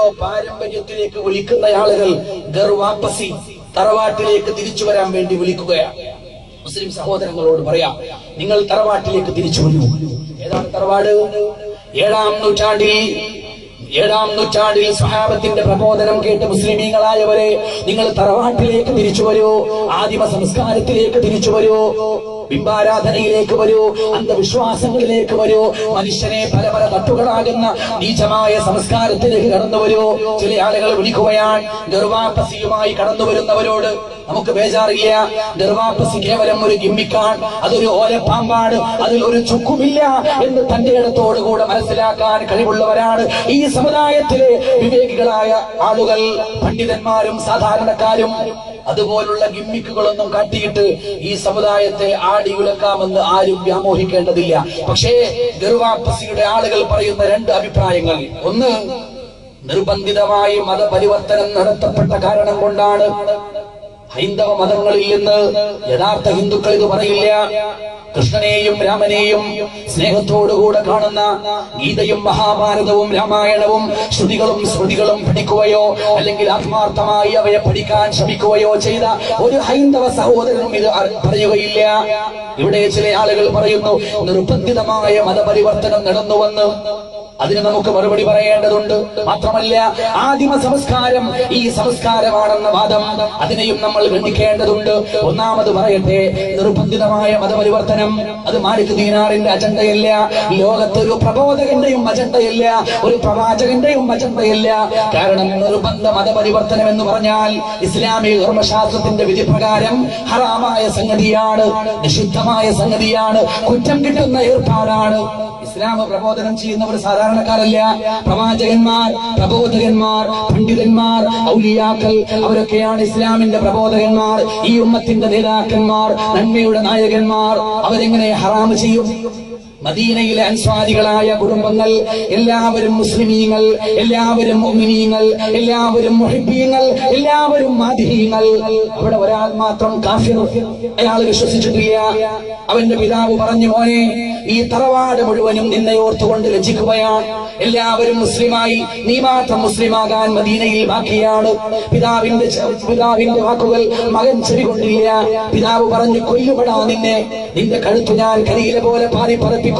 എത്രയോ പാരമ്പര്യത്തിലേക്ക് വിളിക്കുന്ന ആളുകൾ ഗർവാപ്പസി, തറവാട്ടിലേക്ക് തിരിച്ചു വരാൻ വേണ്ടി വിളിക്കുകയാണ്. മുസ്ലിം സഹോദരങ്ങളോട് പറയാം, നിങ്ങൾ തറവാട്ടിലേക്ക് തിരിച്ചു വരൂ. ഏതാണ് തറവാട്? ഏഴാം നൂറ്റാണ്ടിൽ സ്വഹാബത്തിന്റെ പ്രബോധനം കേട്ട് മുസ്ലിമീങ്ങളായവരെ, നിങ്ങൾ തറവാട്ടിലേക്ക് തിരിച്ചു വരൂ, ആദിമ സംസ്കാരത്തിലേക്ക് തിരിച്ചു വരൂ, ബിംബാരാധനയിലേക്ക് വരൂ, അന്ധവിശ്വാസങ്ങളിലേക്ക് വരൂ, മനുഷ്യനെ പല പല തട്ടുകളാകുന്ന നീചമായ സംസ്കാരത്തിലേക്ക് കടന്നു വരൂ. ചില ആളുകൾ വിളിക്കുകയാണ് ഗർവാപ്പസിയുമായി കടന്നു വരുന്നവരോട്. നമുക്ക് ബേജാറില്ല. ഗർവാപ്പസി കേവലം ഒരു ഗിമ്മിക്കാണ്, അതൊരു ഓലപ്പാമ്പാണ്, അതിൽ ഒരു ചുക്കുമില്ല എന്ന് തന്റെ ഇടത്തോടുകൂടെ മനസ്സിലാക്കാൻ കഴിവുള്ളവരാണ് ഈ സമുദായത്തിലെ വിവേകികളായ ആളുകൾ, പണ്ഡിതന്മാരും സാധാരണക്കാരും. അതുപോലുള്ള ഗിമ്മിക്കുകളൊന്നും കാട്ടിയിട്ട് ഈ സമുദായത്തെ ആടിയുലക്കാമെന്ന് ആരും വ്യാമോഹിക്കേണ്ടതില്ല. പക്ഷേ ഗർവാപ്പസിയുടെ ആളുകൾ പറയുന്ന രണ്ട് അഭിപ്രായങ്ങൾ. ഒന്ന്, നിർബന്ധിതമായി മതപരിവർത്തനം നടത്തപ്പെട്ട കാരണം കൊണ്ടാണ്. ഹൈന്ദവ മതങ്ങളിൽ നിന്ന് യഥാർത്ഥ ഹിന്ദുക്കൾ ഇത് പറയില്ല. കൃഷ്ണനെയും രാമനെയും സ്നേഹത്തോടുകൂടെ കാണുന്ന ഗീതയും മഹാഭാരതവും രാമായണവും ശ്രുതികളും സ്മൃതികളും പഠിക്കുകയോ അല്ലെങ്കിൽ ആത്മാർത്ഥമായി അവയെ പഠിക്കാൻ ശ്രമിക്കുകയോ ചെയ്ത ഒരു ഹൈന്ദവ സഹോദരനും ഇത് പറയുകയില്ല. ഇവിടെ ചില ആളുകൾ പറയുന്നു നിർബന്ധിതമായ മതപരിവർത്തനം നടന്നുവന്ന്. അതിന് നമുക്ക് മറുപടി പറയേണ്ടതുണ്ട്. മാത്രമല്ല, ആദിമ സംസ്കാരം ഈ സംസ്കാരമാണെന്ന വാദം, അതിനെയും നമ്മൾ ഗണ്ണിക്കേണ്ടതുണ്ട്. ഒന്നാമത് പറയട്ടെ, നിർബന്ധിതമായ മതപരിവർത്തനം അത് മാലിക് ദീനാറിന്റെ അജണ്ടയല്ല, ലോകത്തൊരു പ്രബോധകന്റെയും അജണ്ടയല്ല, ഒരു പ്രവാചകന്റെയും അജണ്ടയല്ല. കാരണം നിർബന്ധ മതപരിവർത്തനം എന്ന് പറഞ്ഞാൽ ഇസ്ലാമിക ധർമ്മശാസ്ത്രത്തിന്റെ വിധിപ്രകാരം ഹറാമായ സംഗതിയാണ്, നിഷിദ്ധമായ സംഗതിയാണ്, കുറ്റം കിട്ടുന്ന ഏർപ്പാടാണ്. ഇസ്ലാം പ്രബോധനം ചെയ്യുന്നവർ സാധാരണക്കാരല്ല. പ്രവാചകന്മാർ, പ്രബോധകന്മാർ, പണ്ഡിതന്മാർ, ഔലിയാക്കൾ, അവരൊക്കെയാണ് ഇസ്ലാമിന്റെ പ്രബോധകന്മാർ, ഈ ഉമ്മത്തിന്റെ നേതാക്കന്മാർ, നന്മയുടെ നായകന്മാർ. അവരെങ്ങനെ ഹറാമ് ചെയ്യും? മദീനയിലെ അൻസ്വാരികളായ കുടുംബങ്ങൾ എല്ലാവരും മുസ്ലിമീങ്ങൾ, എല്ലാവരും മുഅ്മിനീങ്ങൾ, എല്ലാവരും മുഹിബ്ബീങ്ങൾ, എല്ലാവരും മാദിഹീങ്ങൾ. അവിടെ ഒരാൾ മാത്രം കാഫിർ, അയാൾ വിശ്വസിച്ചിട്ടില്ല. അവന്റെ പിതാവ് പറഞ്ഞു, മോനെ, ഈ തറവാട് മുഴുവനും നിന്നെ ഓർത്തുകൊണ്ട് ലജ്ജിക്കുകയാണ്. എല്ലാവരും മുസ്ലിമായി, നീ മാത്രം മുസ്ലിമാകാൻ മദീനയിൽ ബാക്കിയാണ്. പിതാവിന്റെ വാക്കുകൾ മകൻ ചെവികൊണ്ടില്ല. പിതാവ് പറഞ്ഞു, കൊല്ലുപെടാ നിന്നെ, നിന്റെ കഴുത്ത് ഞാൻ കരിയില പോലെ പാറി പറപ്പിക്കും,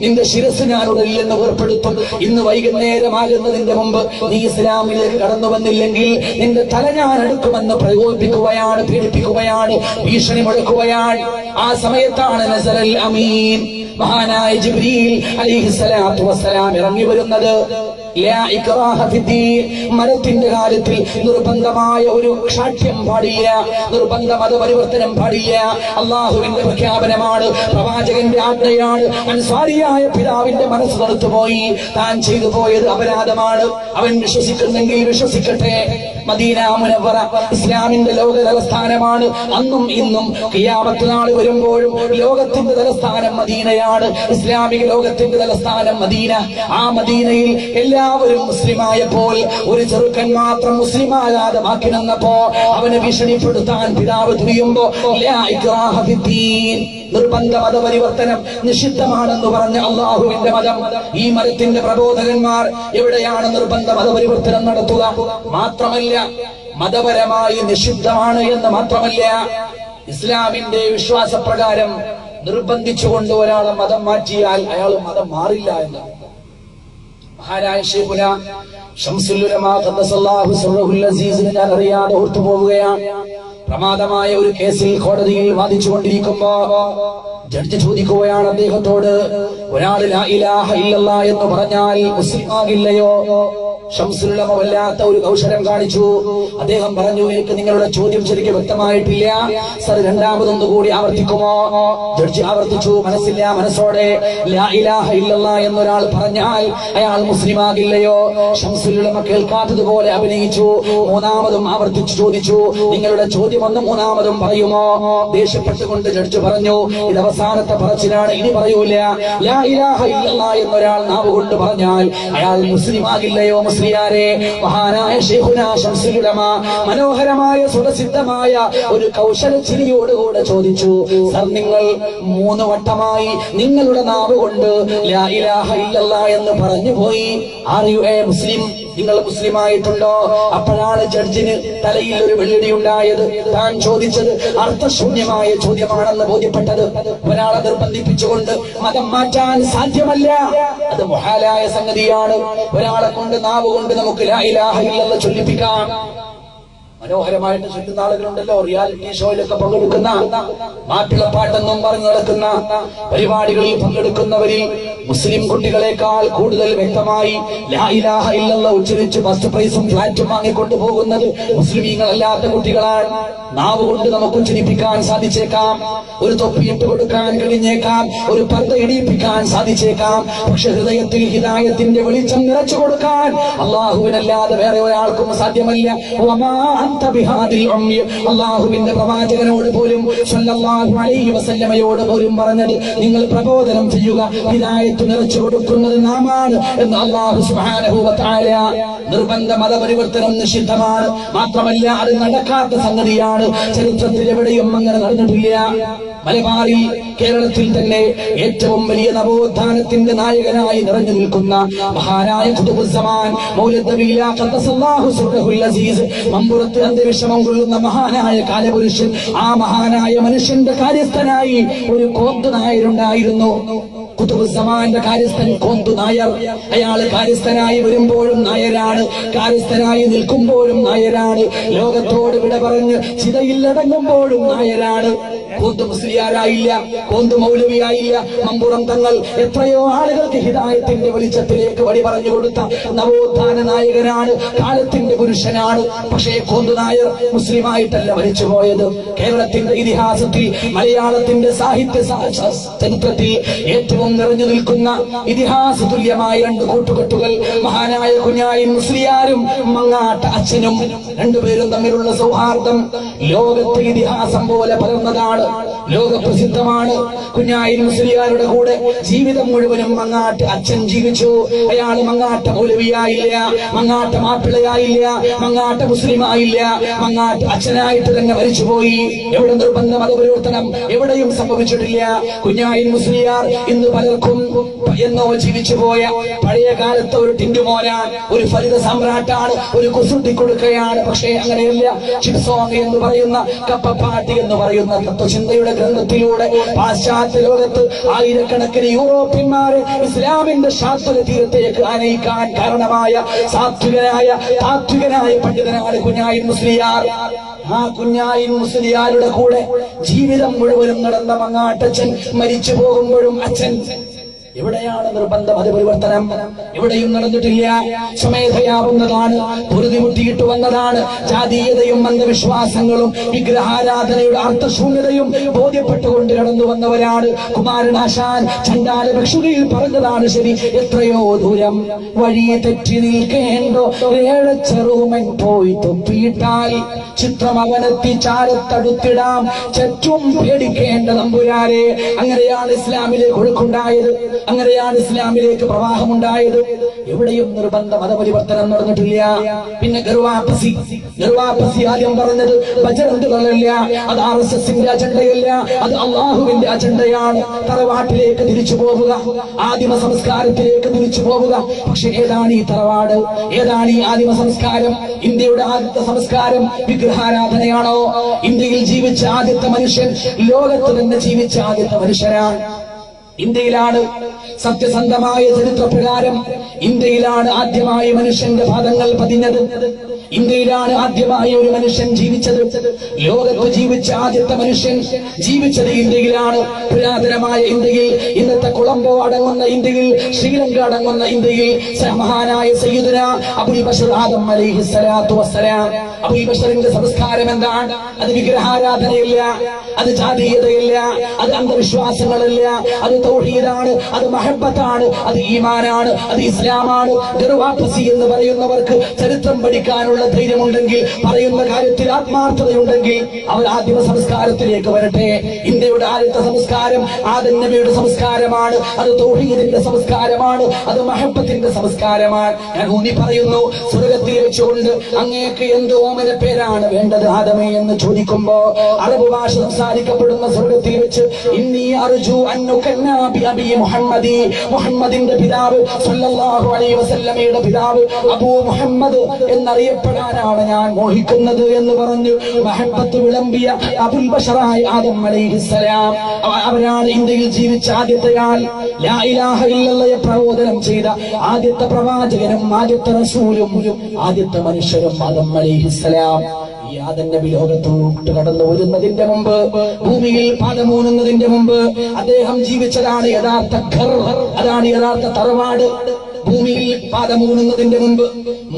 നിന്റെ ശിരസ് ഞാൻ ഉടലില്ലെന്ന് ഏർപ്പെടുത്തും. ഇന്ന് വൈകുന്നേരമാകുന്നതിന്റെ മുമ്പ് നീ ഇസ്ലാമിലേക്ക് കടന്നു വന്നില്ലെങ്കിൽ നിന്റെ തല ഞാൻ എടുക്കുമെന്ന് പ്രകോപിപ്പിക്കുകയാണ്, പീഡിപ്പിക്കുകയാണ്, ഭീഷണി മുഴക്കുകയാണ്. ആ സമയത്താണ് നസറൽ അമീൻ, മഹാനായ ജിബ്രീൽ അലൈഹിസ്സലാത്തു വസ്സലാം ഇറങ്ങി വരുന്നത്. മതത്തിന്റെ കാര്യത്തിൽ നിർബന്ധമായ ഒരു ക്ഷാഠ്യം പാടില്ല, നിർബന്ധ മതപരിവർത്തനം പാടില്ല. അള്ളാഹുവിന്റെ പ്രഖ്യാപനമാണ്, പ്രവാചകന്റെ ആജ്ഞയാണ്. അൻസാരിയായ പിതാവിന്റെ മനസ്സ് തടുത്തുപോയി, താൻ ചെയ്തു പോയത് അപരാധമാണ്. അവൻ വിശ്വസിക്കുന്നെങ്കിൽ വിശ്വസിക്കട്ടെ. മദീന മുനവ്വറ ഇസ്ലാമിന്റെ ലോക തലസ്ഥാനമാണ്. അന്നും ഇന്നും ഖിയാമത്ത് നാൾ വരുമ്പോഴും ലോകത്തിന്റെ തലസ്ഥാനം മദീനയാണ്. ഇസ്ലാമിക ലോകത്തിന്റെ തലസ്ഥാനം മദീന. ആ മദീനയിൽ എല്ലാവരും മുസ്ലിമായപ്പോൾ ഒരു ചെറുക്കൻ മാത്രം മുസ്ലിമാകാതെ ബാക്കി നിന്നപ്പോ അവനെ ഭീഷണിപ്പെടുത്താൻ പിതാവ് തുനിയുമ്പോ നിർബന്ധ മതപരിവർത്തനം നിഷിദ്ധമാണെന്ന് പറഞ്ഞ അള്ളാഹുവിന്റെ മതം, ഈ മതത്തിന്റെ പ്രബോധകന്മാർ എവിടെയാണ് നിർബന്ധ മതപരിവർത്തനം നടത്തുക? മാത്രമല്ല, മതപരമായി നിഷിദ്ധമാണ് എന്ന് മാത്രമല്ല, ഇസ്ലാമിന്റെ വിശ്വാസപ്രകാരം നിർബന്ധിച്ചുകൊണ്ട് ഒരാളെ മതം മാറ്റിയാൽ അയാൾ മതം മാറില്ല എന്ന് മഹാനായ ശൈഖുനാ ശംസുൽ ഉലമാ ഖദ്ദസല്ലാഹു സിർറഹുൽ അസീസിനെ ഞാൻ അറിയാതെ ഓർത്തുപോവുകയാണ്. പ്രമാദമായ ഒരു കേസിൽ കോടതിയിൽ വാദിച്ചുകൊണ്ടിരിക്കുമ്പോ ജഡ്ജി ചോദിക്കുകയാണ് അദ്ദേഹത്തോട്, ഒരാൾ ലാ ഇലാഹ ഇല്ലല്ലാഹ് എന്ന് പറഞ്ഞാൽ മുസ്ലിം ആകില്ലയോ? ശംസുൽ ഉലമ വല്ലാത്ത ഒരു കൗശലം കാണിച്ചു. അദ്ദേഹം പറഞ്ഞു, എനിക്ക് നിങ്ങളുടെ ചോദ്യം ശരിക്കും വ്യക്തമായിട്ടില്ല, സർ രണ്ടാമതൊന്നു കൂടി ആവർത്തിക്കുമോ? ജഡ്ജി ആവർത്തിച്ചു, മനസ്സില്ല മനസ്സോടെ. ലാ ഇലാഹ ഇല്ലല്ലാഹ് എന്നൊരാൾ പറഞ്ഞാൽ അയാൾ മുസ്ലിം ആകില്ലയോ? ശംസുൽ ഉലമ കേൾക്കാത്തതുപോലെ അഭിനയിച്ചു. മൂന്നാമതും ആവർത്തിച്ചു ചോദിച്ചു, നിങ്ങളുടെ ചോദ്യം ഒന്ന് മൂന്നാമതും പറയുമോ? ദേഷ്യപ്പെട്ടുകൊണ്ട് ജഡ്ജി പറഞ്ഞു, ഇത് അവസാനത്തെ പറച്ചിലാണ്, ഇനി പറയൂല. ലാ ഇലാഹ ഇല്ലല്ലാഹ് എന്നൊരാൾ നാവ് കൊണ്ട് പറഞ്ഞാൽ അയാൾ മുസ്ലിം ആകില്ലയോ? മുസ്ലിയാരെ, മഹാനായ ശൈഖുനാ ശംസുൽ ഉലമ മനോഹരമായ സുഖസിദ്ധമായ ഒരു കൗശല ചിരിയോടുകൂടെ ചോദിച്ചു, സർ, നിങ്ങൾ 3 വട്ടമായി നിങ്ങളുടെ നാവ് കൊണ്ട് ലാ ഇലാഹ ഇല്ലല്ലാഹ് എന്ന് പറഞ്ഞു പോയി. Are you a Muslim? നിങ്ങൾ മുസ്ലിമായിട്ടുണ്ടോ? അപ്പോഴാണ് ജഡ്ജിന് തലയിൽ ഒരു വെള്ളടി ഉണ്ടായത്. താൻ ചോദിച്ചത് അർത്ഥശൂന്യമായ ചോദ്യമാണെന്ന് ബോധ്യപ്പെട്ടത്. ഒരാളെ നിർബന്ധിപ്പിച്ചുകൊണ്ട് മതം മാറ്റാൻ സാധ്യമല്ല. അത് മുഹാലായ സംഗതിയാണ്. ഒരാളെ കൊണ്ട് നാവ് കൊണ്ട് നമുക്ക് ലാ ഇലാഹ ഇല്ലല്ലാഹ് ചൊല്ലിപ്പിക്കാം. മനോഹരമായിട്ട് ചുറ്റുന്ന ആളുകളുണ്ടല്ലോ, റിയാലിറ്റി ഷോയിലൊക്കെ പങ്കെടുക്കുന്ന, മാപ്പിളപ്പാട്ടെന്നും പറഞ്ഞു നടക്കുന്ന പരിപാടികളിൽ പങ്കെടുക്കുന്നവരിൽ മുസ്ലിം കുട്ടികളെക്കാൾ കൂടുതൽ വ്യക്തമായി ലാ ഇലാഹ ഇല്ലല്ലാഹ് ഉച്ചരിച്ച് ഫസ്റ്റ് പ്രൈസും ഫ്ലാറ്റും വാങ്ങിക്കൊണ്ടു പോകുന്നത് മുസ്ലിമീങ്ങളല്ലാത്ത കുട്ടികളാണ്. നാവ് കൊണ്ട് നമുക്ക് ഉച്ചരിപ്പിക്കാൻ സാധിച്ചേക്കാം, ഒരു തൊപ്പിയിട്ട് കൊടുക്കാൻ കഴിഞ്ഞേക്കാം, ഒരു പർദ്ദ ഇടിയിപ്പിക്കാൻ സാധിച്ചേക്കാം. പക്ഷെ ഹൃദയത്തിൽ ഹിദായത്തിന്റെ വെളിച്ചം നിറച്ചു കൊടുക്കാൻ അള്ളാഹുവിനല്ലാതെ വേറെ ഒരാൾക്കും സാധ്യമല്ല. അള്ളാഹുവിന്റെ പ്രവാചകനോട് പോലും സല്ലല്ലാഹു അലൈഹി വസല്ലമയോട് പോലും പറഞ്ഞത്, നിങ്ങൾ പ്രബോധനം ചെയ്യുക, ഹിദായത്ത് നിറച്ചു കൊടുക്കുന്നത് നാമാണ് എന്ന് അല്ലാഹു സുബ്ഹാനഹു വ തആല. നിർബന്ധ മതപരിവർത്തനം നിഷിദ്ധമാണ്. മാത്രമല്ല അത് നടക്കാത്ത സംഗതിയാണ്. ചരിത്രത്തിൽ എവിടെയും അങ്ങനെ നടന്നിട്ടില്ല. മലബാറിൽ, കേരളത്തിൽ തന്നെ ഏറ്റവും വലിയ നവോത്ഥാനത്തിന്റെ നായകനായി നിറഞ്ഞു നിൽക്കുന്ന മഹാനായ ഖുതുബുസ്സമാൻ മൗലവി ഖദ്ദസല്ലാഹു സിർറഹുൽ അസീസ് മമ്പുറത്ത് അന്തരീക്ഷമം കൊള്ളുന്ന മഹാനായ കാലപുരുഷൻ, ആ മഹാനായ മനുഷ്യന്റെ കാര്യസ്ഥനായി ഒരു കോന്തു നായരുണ്ടായിരുന്നു. ഖുതുബുസ്സമാന്റെ കാര്യസ്ഥൻ കോന്തു നായർ. അയാള് കാര്യസ്ഥനായി വരുമ്പോഴും നായരാണ്, കാര്യസ്ഥനായി നിൽക്കുമ്പോഴും നായരാണ്, ലോകത്തോട് വിട പറഞ്ഞ് ചിതയിലടങ്ങുമ്പോഴും നായരാണ്. കോന്തു മുസ്ലിയാരായില്ല, കോന്തു മൗലവിയായില്ല. മമ്പുറം തങ്ങൾ എത്രയോ ആളുകൾക്ക് ഹിദായത്തിന്റെ വെളിച്ചത്തിലേക്ക് വഴി പറഞ്ഞു കൊടുത്ത നവോത്ഥാന നായകനാണ്, കാലത്തിന്റെ പുരുഷനാണ്. പക്ഷേ കോന്തു നായർ മുസ്ലിമായിട്ടല്ല മരിച്ചുപോയത്. കേരളത്തിന്റെ ഇതിഹാസത്തിൽ, മലയാളത്തിന്റെ സാഹിത്യ ചരിത്രത്തിൽ ഏറ്റവും നിറഞ്ഞു നിൽക്കുന്ന ഇതിഹാസ തുല്യമായ രണ്ട് കൂട്ടുകെട്ടുകൾ മഹാനായ കുഞ്ഞായി മുസ്ലിയാരും മങ്ങാട്ട് അച്ഛനും. രണ്ടുപേരും തമ്മിലുള്ള സൗഹാർദ്ദം ലോകത്തെ ഇതിഹാസം പോലെ പകർന്നതാണ്, ലോകപ്രസിദ്ധമാണ്. കുഞ്ഞായി മുസ്ലിയാരുടെ കൂടെ ജീവിതം മുഴുവനും മങ്ങാട്ട് അച്ഛൻ ജീവിച്ചു. അയാൾ മങ്ങാട്ട മൗലവിയായില്ല, മങ്ങാട്ട മാപ്പിളയായില്ല, മങ്ങാട്ട മുസ്ലിമായില്ല, മങ്ങാട്ട് അച്ഛനായിട്ട് തന്നെ മരിച്ചുപോയി. എവിടെ നിർബന്ധ മതപരിവർത്തനം എവിടെയും സംഭവിച്ചിട്ടില്ല. കുഞ്ഞായി മുസ്ലിയാർ ഇന്ന് പലർക്കും എന്നോ ജീവിച്ചു പോയ പഴയ കാലത്തെ ഒരു ടിൻഡുമോനാണ്, ഒരു ഫലിത സമ്രാട്ടാണ്, ഒരു കുസൃതി കൊടുക്കുകയാണ്. പക്ഷേ അങ്ങനെയല്ല. ചിപ്സോങ് എന്ന് പറയുന്ന, കപ്പപ്പാട്ടി എന്ന് പറയുന്ന തത്വചിന്തയുടെ ഗ്രന്ഥത്തിലൂടെ പാശ്ചാത്യ ലോകത്ത് ആയിരക്കണക്കിന് യൂറോപ്യന്മാരെ ഇസ്ലാമിന്റെ ശാസ്ത്ര തീരത്തേക്ക് ആനയിക്കാൻ കാരണമായ താത്വികനായ പണ്ഡിതനാണ് കുഞ്ഞായി മുസ്ലിയാർ. ആ കുഞ്ഞായി മുസ്ലിയാരുടെ കൂടെ ജീവിതം മുഴുവനും നടന്ന മങ്ങാട്ടച്ഛൻ മരിച്ചു പോകുമ്പോഴും അച്ഛൻ. എവിടെയാണ് നിർബന്ധ മതപരിവർത്തനം? എവിടെയും നടന്നിട്ടില്ല. സ്വമേധയാവുന്നതാണ്, പൊറുതിമുട്ടിയിട്ട് വന്നതാണ്. ജാതീയതയും അന്ധവിശ്വാസങ്ങളും വിഗ്രഹാരാധനയുടെ അർത്ഥശൂന്യതയും ബോധ്യപ്പെട്ടുകൊണ്ട് കടന്നു വന്നവരാണ്. കുമാരനാശാൻ ചണ്ടാല ഭിക്ഷുകയിൽ പറഞ്ഞതാണ് ശരി. എത്രയോ ദൂരം വഴി തെറ്റി നിൽക്കേണ്ടോ ചെറുമൻ പോയി തൊപ്പിയിട്ടാൽ ചിത്രം അവനെത്തി ചാരത്തടുത്തിടാം, ചറ്റും പേടിക്കേണ്ട നമ്പുരാരെ. അങ്ങനെയാണ് ഇസ്ലാമിലേക്ക് ഒഴുക്കുണ്ടായത്, അങ്ങനെയാണ് ഇസ്ലാമിലേക്ക് പ്രവാഹമുണ്ടായത്. എവിടെയും നിർബന്ധ മതപരിവർത്തനം നടന്നിട്ടില്ല. പിന്നെ ഗർവാപ്പസി ആദ്യം പറഞ്ഞത് ബജറംഗുകളല്ല, അത് RSSന്റെ അജണ്ടയല്ല, അത് അള്ളാഹുവിന്റെ അജണ്ടയാണ്. തറവാട്ടിലേക്ക് തിരിച്ചു പോവുക, ആദിമ സംസ്കാരത്തിലേക്ക് തിരിച്ചു പോവുക. പക്ഷെ ഏതാണ് ഈ തറവാട്? ഏതാണ് ഈ ആദിമ സംസ്കാരം? ഇന്ത്യയുടെ ആദ്യത്തെ സംസ്കാരം വിഗ്രഹാരാധനയാണോ? ഇന്ത്യയിൽ ജീവിച്ച ആദ്യത്തെ മനുഷ്യൻ ലോകത്ത് തന്നെ ജീവിച്ച ആദ്യത്തെ മനുഷ്യനാണ്. ഇന്ത്യയിലാണ് സത്യസന്ധമായ ചരിത്രപ്രകാരം ഇന്ത്യയിലാണ് ആദ്യമായി മനുഷ്യന്റെ പാദങ്ങൾ പതിഞ്ഞത്. ഇന്ത്യയിലാണ് ആദ്യമായി ഒരു മനുഷ്യൻ ജീവിച്ചത്. ലോകത്ത് ജീവിച്ച ആദ്യത്തെ മനുഷ്യൻ ജീവിച്ചത് ഇന്ത്യയിലാണ്. പുരാതനമായ ഇന്ത്യയിൽ, ഇന്നത്തെ കൊളംബോ അടങ്ങുന്ന ഇന്ത്യയിൽ, ശ്രീലങ്ക അടങ്ങുന്ന ഇന്ത്യയിൽ മഹാനായ സയ്യിദുന അബുൽ ബശർ ആദം അലൈഹിസ്സലാത്തു വസ്സലാം. അബുൽ ബശറിന്റെ സംസ്കാരം എന്താണ്? അത് വിഗ്രഹാരാധനയില്ല, അത് ജാതീയതയില്ല, അത് അന്ധവിശ്വാസങ്ങളല്ല, അത് തൗഹീദാണ്, അത് മഹബ്ബത്താണ്, അത് ഈമാനാണ്, അത് ഇസ്ലാമാണ്. ഗർവാപ്പസി എന്ന് പറയുന്നവർക്ക് ചരിത്രം പഠിക്കാനുള്ള ധൈര്യമുണ്ടെങ്കിൽ, പറയുന്ന കാര്യത്തിൽ ആത്മാർത്ഥതയുണ്ടെങ്കിൽ അവർ ആദിമ സംസ്കാരത്തിലേക്ക് വരട്ടെ. ഇന്ത്യയുടെ ആദ്യത്തെ സംസ്കാരം ആദം നബിയുടെ സംസ്കാരമാണ്, അത് തൗഹീദിന്റെ സംസ്കാരമാണ്, അത് മഹബ്ബത്തിന്റെ സംസ്കാരമാണ്. ഞാൻ ഊന്നി പറയുന്നു, സ്വർഗത്തിൽ വെച്ചുകൊണ്ട് അങ്ങേക്ക് എന്ത് ഓമന പേരാണ് വേണ്ടത് ആദമേ എന്ന് ചോദിക്കുമ്പോ അറബ് ഭാഷ സംസാരിക്കപ്പെടുന്ന സ്വർഗത്തിൽ വെച്ച് ഇന്നി അർജു അന്നുകന്ന യുസമ്മാ ബിഅബി മുഹമ്മദി, മുഹമ്മദിന്റെ പിതാവ് സല്ലല്ലാഹു അലൈഹി വസല്ലമയുടെ പിതാവ് അബൂ മുഹമ്മദ് എന്നറിയപ്പെടാനാണ് ഞാൻ മോഹിക്കുന്നത് എന്ന് പറഞ്ഞു മഹബ്ബത്ത് വിളമ്പിയ അബുൽ ബശറായ ആദം അലൈഹിസ്സലാം. അവരാണ് ഇന്ത്യയിൽ ജീവിച്ച ആദ്യത്തെ ആൾ. ലാ ഇലാഹ ഇല്ലല്ലാഹ് പ്രബോധനം ചെയ്ത ആദ്യത്തെ പ്രവാചകനും ആദ്യത്തെ റസൂലും ആദ്യത്തെ മനുഷ്യരും ആദം അലൈഹിസ്സലാം. ഈ ആദം നബി ലോകത്തോട്ട് കടന്നു വരുന്നതിന്റെ മുമ്പ്, ഭൂമിയിൽ പാദമൂന്നുന്നതിന്റെ മുമ്പ് അദ്ദേഹം ജീവിച്ചതാണ് യഥാർത്ഥ ഘർ, അതാണ് യഥാർത്ഥ തറവാട്. ഭൂമിയിൽ പാദമൂന്നുന്നതിന്റെ മുമ്പ്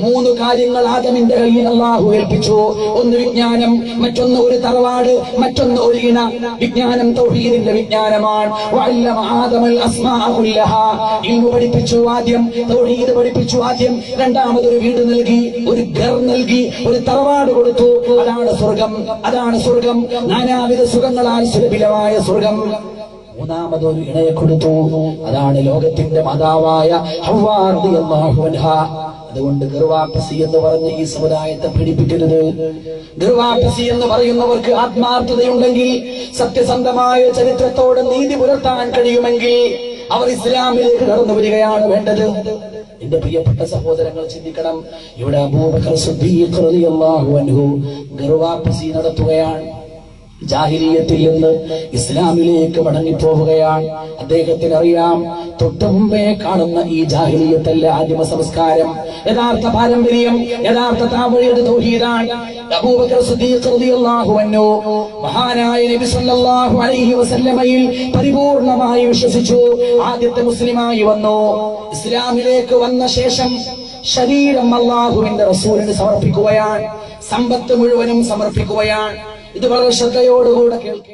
3 കാര്യങ്ങൾ ആദമിന്റെ കയ്യിൽ അല്ലാഹു ഏൽപ്പിച്ചു. ഒന്ന് വിജ്ഞാനം, മറ്റൊന്ന് ഒരു തറവാട്, മറ്റൊന്ന് ഒരു ഇണ. വിജ്ഞാനം തൗഹീദിന്റെ വിജ്ഞാനമാണ്. വഅല്ലമ ആദമൽ അസ്മാഅ കുല്ലഹാ, ഇൽമു പഠിപ്പിച്ചു ആദ്യം, തൗഹീദ് പഠിപ്പിച്ചു ആദ്യം. രണ്ടാമതൊരു വീട് നൽകി, ഒരു ഘർ നൽകി, ഒരു തറവാട് കൊടുത്തു. അതാണ് സ്വർഗം, അതാണ് സ്വർഗം. നാനാവിധ സുഖങ്ങളാൽ സുലഭിലമായ സ്വർഗം. മൂന്നാമതൊരു ഇണയെ കൊടുത്തു. അതാണ് ലോകത്തിന്റെ മാതാവായ ഹവ്വാ റളിയല്ലാഹു അൻഹാ. അതുകൊണ്ട് ഗർവാപ്പസി എന്ന് പറഞ്ഞ് ഈ സമുദായത്തെ പീഡിപ്പിക്കരുത്. ഗർവാപ്പസി എന്ന് പറയുന്നവർക്ക് ആത്മാർത്ഥതയുണ്ടെങ്കിൽ, സത്യസന്ധമായ ചരിത്രത്തോടെ നീതി പുലർത്താൻ കഴിയുമെങ്കിൽ അവർ ഇസ്ലാമിലേക്ക് കടന്നു വരികയാണ് വേണ്ടത്. എന്റെ പ്രിയപ്പെട്ട സഹോദരങ്ങൾ ചിന്തിക്കണം. ഇവിടെ അബൂബക്കർ സിദ്ദീഖ് റളിയല്ലാഹു അൻഹു ഗർവാപ്പസി നടത്തുകയാണ്. ജാഹിലിയത്തിൽ നിന്ന് ഇസ്ലാമിലേക്ക് മടങ്ങിപ്പോവുകയാണ്. അദ്ദേഹത്തിന് അറിയാം, തൊട്ടു മുമ്പേ കാണുന്ന ഈ ജാഹിലിയത്തല്ല ആദിമ സംസ്കാരം. യഥാർത്ഥ പാരമ്പര്യം, യഥാർത്ഥ താവഴിയുടെ തൗഹീദാണ്. അബൂബക്കർ സിദ്ദീഖ് റളിയല്ലാഹു അൻഹു മഹാനായ നബി സല്ലല്ലാഹു അലൈഹി വസല്ലമയിൽ പരിപൂർണമായി വിശ്വസിച്ചു. ആദ്യത്തെ മുസ്ലിമായി വന്നു. ഇസ്ലാമിലേക്ക് വന്ന ശേഷം ശരീരം അല്ലാഹുവിന്റെ റസൂലിന് സമർപ്പിക്കുകയാണ്. സമ്പത്ത് മുഴുവനും സമർപ്പിക്കുകയാണ്. ഇത് വളരെ ശ്രദ്ധയോടുകൂടെ കേൾക്കുക.